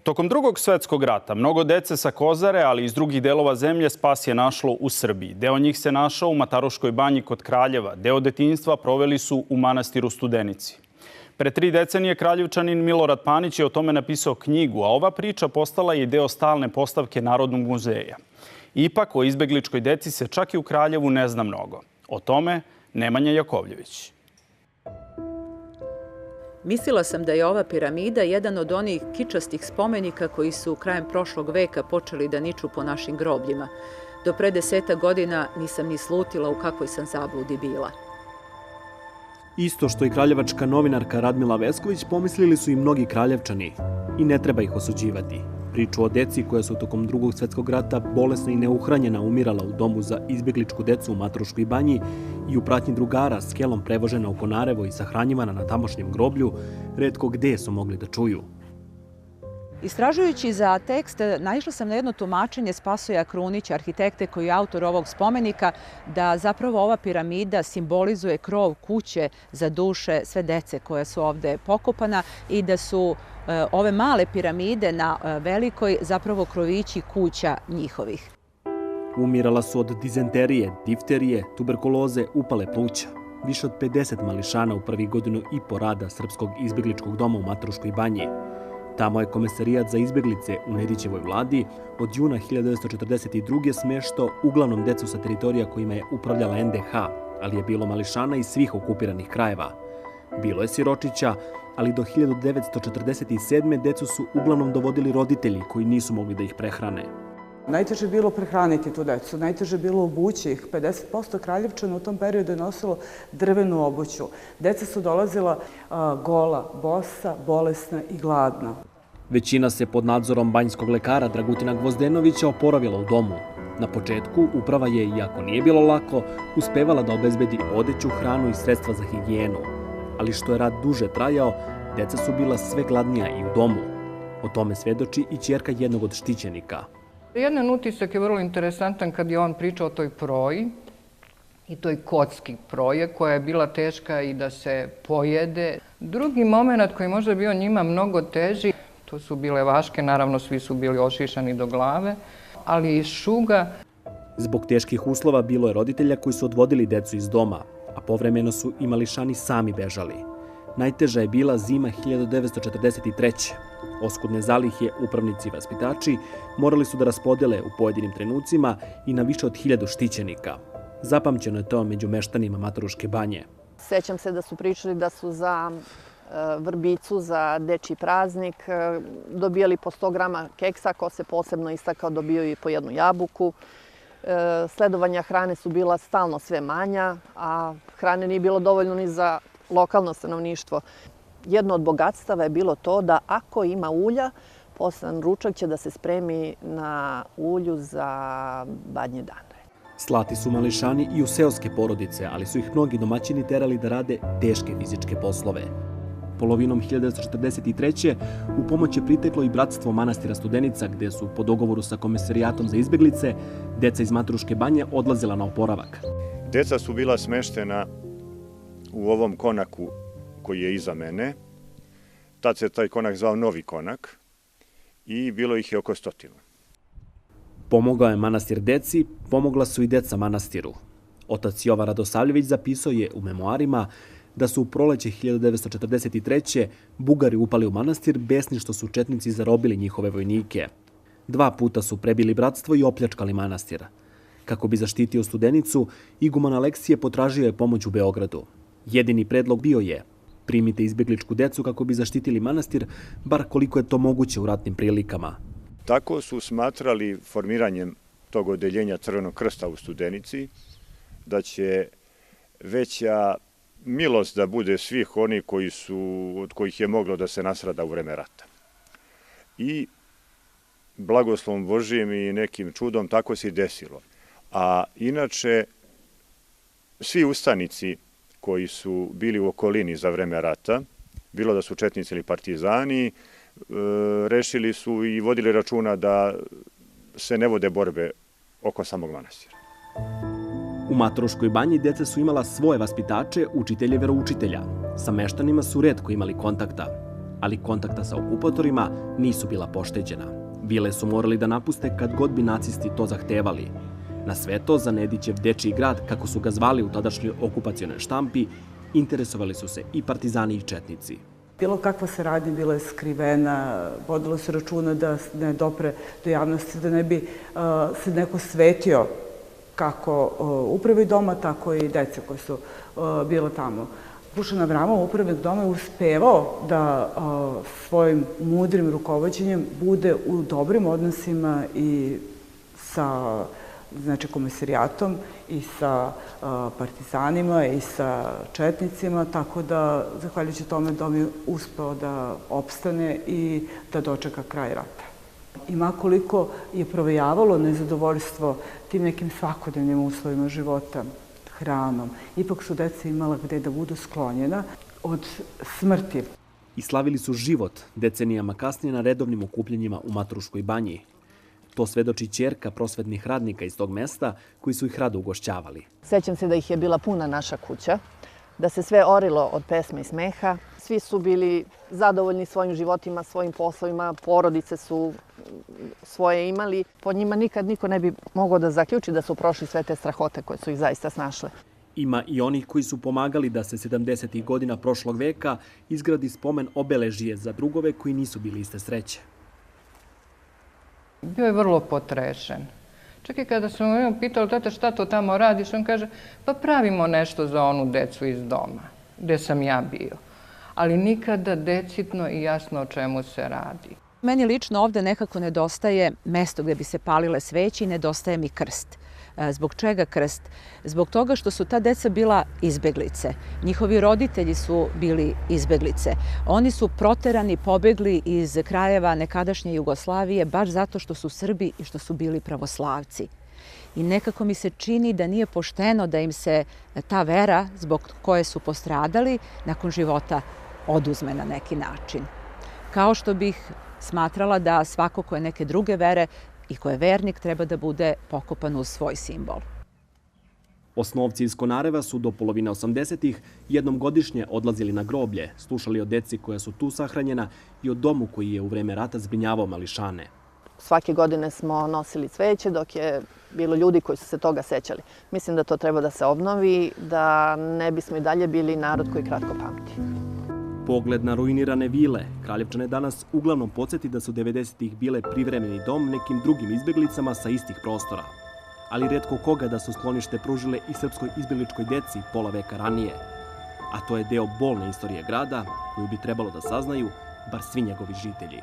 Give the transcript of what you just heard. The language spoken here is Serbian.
Tokom Drugog svetskog rata mnogo dece sa Kozare, ali i iz drugih delova zemlje spas je našlo u Srbiji. Deo njih se našao u Mataruškoj banji kod Kraljeva. Deo detinjstva proveli su u manastiru Studenici. Pre 3 decenije Kraljevčanin Milorad Panić je o tome napisao knjigu, a ova priča postala je deo stalne postavke Narodnog muzeja. Ipak, o izbegličkoj deci se čak i u Kraljevu ne zna mnogo. O tome Nemanja Jakovljević. Mislila sam da je ova piramida jedan od onih kičastih spomenika koji su krajem prošlog veka počeli da niču po našim grobljima. Do pre 10 godina nisam ni slutila u kakvoj sam zabludi bila. Isto što i kraljevačka novinarka Radmila Vesković pomislili su i mnogi Kraljevčani. I ne treba ih osuđivati. Priču o deci koja su tokom Drugog svetskog rata bolesna i neuhranjena umirala u domu za izbegličku decu u Mataruškoj banji i u pratnji drugara s kelom prevožena u Konarevo i sahranjivana na tamošnjem groblju, retko gde su mogli da čuju. Istražujući za tekst, naišla sam na jedno tumačenje Spasoja Krunića, arhitekte koji je autor ovog spomenika, da zapravo ova piramida simbolizuje krov kuće za duše sve dece koja su ovde pokopana i da su ove male piramide na velikoj zapravo krovići kuća njihovih. Umirala su od dizenterije, difterije, tuberkuloze, upale pluća. Više od 50 mališana u prvih godinu i po rada Srpskog izbegličkog doma u Mataruškoj banji. Tamo je Komesarijat za izbeglice u Nedićevoj vladi od juna 1942. smeštao uglavnom decu sa teritorija kojima je upravljala NDH, ali je bilo mališana iz svih okupiranih krajeva. Bilo je siročića, ali do 1947. decu su uglavnom dovodili roditelji koji nisu mogli da ih prehrane. Najteže je bilo prehraniti tu decu, najteže je bilo obući ih. 50% Kraljevčana u tom periodu je nosilo drvenu obuću. Deca su dolazila gola, bosa, bolesna i gladna. Većina se pod nadzorom banjskog lekara Dragutina Gvozdenovića oporavila u domu. Na početku uprava je, iako nije bilo lako, uspevala da obezbedi odeću, hranu i sredstva za higijenu. Ali što je rad duže trajao, deca su bila sve gladnija i u domu. O tome svedoči i ćerka jednog od štićenika. Jedan utisak je vrlo interesantan kad je on pričao o toj proji i toj kocki proje koja je bila teška i da se pojede. Drugi moment koji možda bio njima mnogo teži, to su bile vaške, naravno svi su bili ošišani do glave, ali i šuga. Zbog teških uslova bilo je roditelja koji su odvodili decu iz doma, a povremeno su i mališani sami bežali. Najteža je bila zima 1943. Oskudne zalihe, upravnici i vaspitači morali su da raspodele u pojedinim trenucima i na više od 1000 štićenika. Zapamćeno je to među meštanima Mataruške banje. Sećam se da su pričali da su za vrbicu, za dečji praznik dobijali po 100 grama keksa, ko se posebno istakao dobio i po jednu jabuku. Sledovanja hrane su bila stalno sve manja, a hrane nije bilo dovoljno ni za lokalno stanovništvo. Jedno od bogatstava je bilo to da ako ima ulja, poslan ručak će da se spremi na ulju za badnje dane. Slati su mališani i u seoske porodice, ali su ih mnogi domaćini terali da rade teške fizičke poslove. Polovinom 1943. u pomoć je priteklo i bratstvo manastira Studenica, gde su po dogovoru sa Komesarijatom za izbeglice deca iz Mataruške banje odlazila na oporavak. Deca su bila smeštena u ovom konaku koji je iza mene. Tad se taj konak zvao Novi konak i bilo ih je oko 100. Pomogao je manastir deci, pomogla su i deca manastiru. Otac Jova Radosavljević zapisao je u memoarima da su u proleće 1943. Bugari upali u manastir besni što su četnici zarobili njihove vojnike. 2 puta su prebili bratstvo i opljačkali manastir. Kako bi zaštitio Studenicu, iguman Aleksije potražio je pomoć u Beogradu. Jedini predlog bio je: primite izbegličku decu kako bi zaštitili manastir, bar koliko je to moguće u ratnim prilikama. Tako su smatrali formiranjem tog odeljenja Crvenog krsta u Studenici da će veća milost da bude svih oni od kojih je moglo da se nasrada u vreme rata. I blagoslovom Božijim i nekim čudom tako se i desilo. A inače, svi ustanici koji su bili u okolini za vreme rata, bilo da su četnici ili partizani, rešili su i vodili računa da se ne vode borbe oko samog manastira. U Mataruškoj banji deca su imala svoje vaspitače, učitelje veroučitelja. Sa meštanima su retko imali kontakta. ali kontakta sa okupatorima nisu bila pošteđena. Vile su morali da napuste kad god bi nacisti to zahtevali. Na sve to, za Nedićev dečiji grad, kako su ga zvali u tadašnjoj okupacionoj štampi, interesovali su se i partizani i četnici. Bilo kakva saradnja bila je skrivena, vodilo se računa da ne dopre do javnosti, da ne bi se neko svetio kako upravi doma, tako i dece koje su bila tamo. Dušan Avramov, upravnik doma, je uspevao da svojim mudrim rukovođenjem bude u dobrim odnosima i sa komisarijatom i sa partizanima i sa četnicima, tako da, zahvaljujući tome, dom je uspeo da opstane i da dočeka kraj rata. I makoliko je provejavalo nezadovoljstvo tim nekim svakodnevnim uslovima života, hranom, ipak su deca imala gde da budu sklonjena od smrti. I slavili su život decenijama kasnije na redovnim okupljenjima u Mataruškoj banji. To svedoči ćerka prosvetnih radnika iz tog mesta koji su ih rado ugošćavali. Sećam se da ih je bila puna naša kuća, da se sve orilo od pesme i smeha. Svi su bili zadovoljni svojim životima, svojim poslovima, porodice su svoje imali. Po njima nikad niko ne bi mogao da zaključi da su prošli sve te strahote koje su ih zaista snašle. Ima i onih koji su pomagali da se 70. godina prošlog veka izgradi spomen obeležije za drugove koji nisu bili iste sreće. Bio je vrlo potrešen. Čak i kada smo mu pitali, tata, šta to tamo radiš, on kaže, pa pravimo nešto za onu decu iz doma, gde sam ja bio. Ali nikada decidno i jasno o čemu se radi. Meni lično ovde nekako nedostaje mesto gde bi se palile sveće i nedostaje mi krst. Zbog čega krst? Zbog toga što su ta deca bila izbeglice. Njihovi roditelji su bili izbeglice. Oni su proterani, pobegli iz krajeva nekadašnje Jugoslavije baš zato što su Srbi i što su bili pravoslavci. I nekako mi se čini da nije pošteno da im se ta vera zbog koje su postradali nakon života oduzme na neki način. Kao što bih smatrala da svako ko je neke druge vere i ko je vernik treba da bude pokopan uz svoj simbol. Osnovci iz Konareva su do polovine 80-ih jednom godišnje odlazili na groblje, slušali o deci koja su tu sahranjena i o domu koji je u vreme rata zbrinjavao mališane. Svake godine smo nosili cveće dok je bilo ljudi koji su se toga sećali. Mislim da to treba da se obnovi, da ne bismo i dalje bili narod koji kratko pamti. Pogled na ruinirane vile Kraljevčane danas uglavnom podsjeti da su 90-ih bile privremeni dom nekim drugim izbeglicama sa istih prostora. Ali retko koga da su sklonište pružile i srpskoj izbegličkoj deci pola veka ranije. A to je deo bolne istorije grada koju bi trebalo da saznaju bar svi njegovi žitelji.